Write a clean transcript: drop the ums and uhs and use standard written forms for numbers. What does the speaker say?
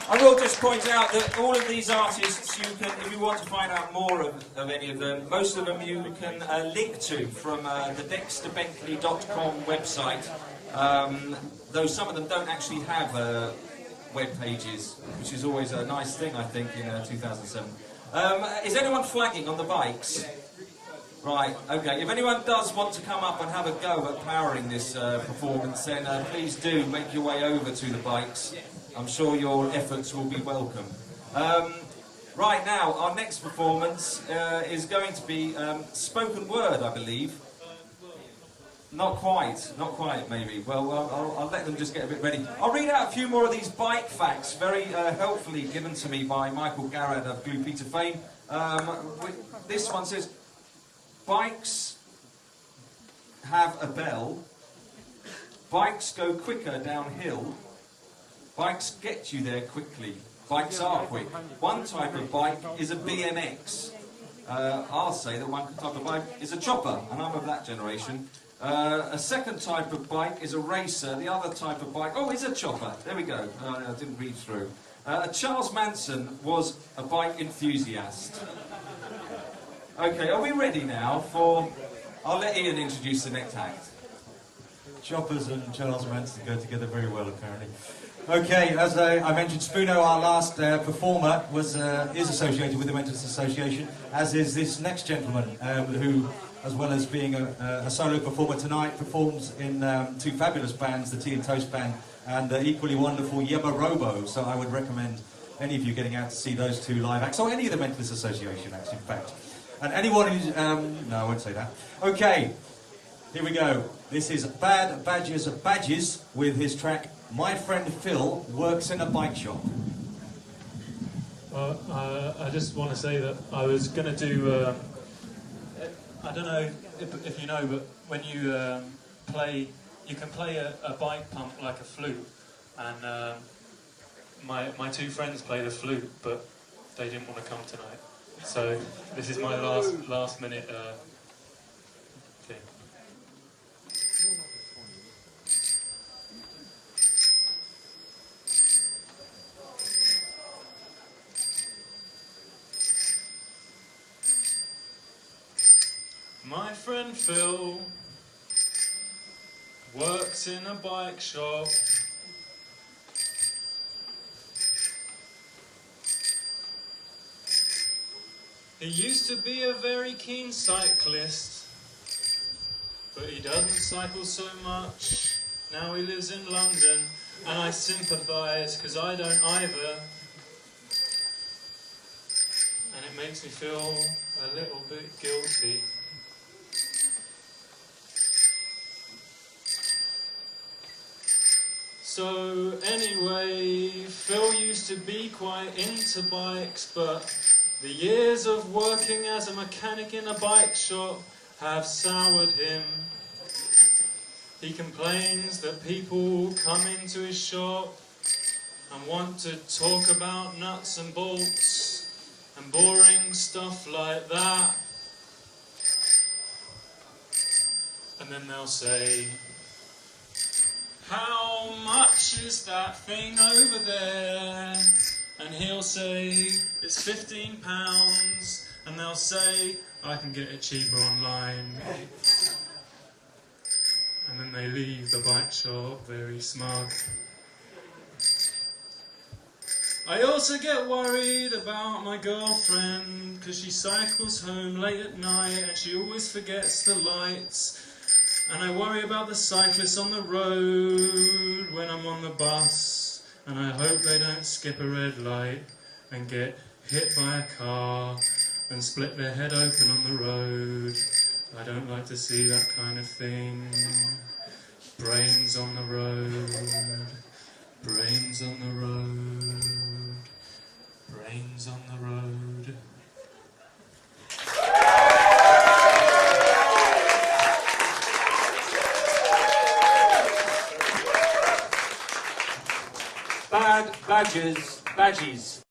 I will just point out that all of these artists, you can, if you want to find out more of any of them, most of them you can link to from the deXterbentley.com website, though some of them don't actually have web pages, which is always a nice thing, I think, in 2007. Is anyone flagging on the bikes? Right, okay. If anyone does want to come up and have a go at powering this performance, then please do make your way over to the bikes. I'm sure your efforts will be welcome. Right now, our next performance is going to be spoken word, I believe. Not quite, maybe. Well, I'll let them just get a bit ready. I'll read out a few more of these bike facts, very helpfully given to me by Michael Garrett of Glue Peter fame. This one says, bikes have a bell, bikes go quicker downhill, bikes get you there quickly, bikes are quick. One type of bike is a BMX. I'll say that one type of bike is a chopper, and I'm of that generation. A second type of bike is a racer, the other type of bike, is a chopper, there we go, I didn't read through. Charles Manson was a bike enthusiast. Okay, are we ready now for... I'll let Ian introduce the next act. Choppers and Charles Manson go together very well, apparently. Okay, as I mentioned, Spoono, our last performer, is associated with the Mentors Association, as is this next gentleman, who, as well as being a solo performer tonight, performs in two fabulous bands, the Tea and Toast Band and the equally wonderful Yebba Robo, so I would recommend any of you getting out to see those two live acts, or any of the Mentors Association acts, in fact. And anyone who's... no, I won't say that. Okay, here we go. This is Bad Badgers of Badges with his track, My Friend Phil Works in a Bike Shop. Well, I just want to say that I was going to do... I don't know if you know, but when you play... You can play a bike pump like a flute. And my two friends play the flute, but they didn't want to come tonight. So this is my last minute thing. My friend Phil works in a bike shop. He used to be a very keen cyclist, but he doesn't cycle so much. Now he lives in London, and I sympathise, because I don't either. And it makes me feel a little bit guilty. So anyway, Phil used to be quite into bikes, but the years of working as a mechanic in a bike shop have soured him. He complains that people come into his shop and want to talk about nuts and bolts and boring stuff like that. And then they'll say, "How much is that thing over there?" And he'll say, "It's £15, and they'll say, "I can get it cheaper online." And then they leave the bike shop very smug. I also get worried about my girlfriend, because she cycles home late at night and she always forgets the lights. And I worry about the cyclists on the road when I'm on the bus. And I hope they don't skip a red light and get hit by a car and split their head open on the road. I don't like to see that kind of thing. Brains on the road, brains on the road, brains on the road. Bad Badgers, Badgies.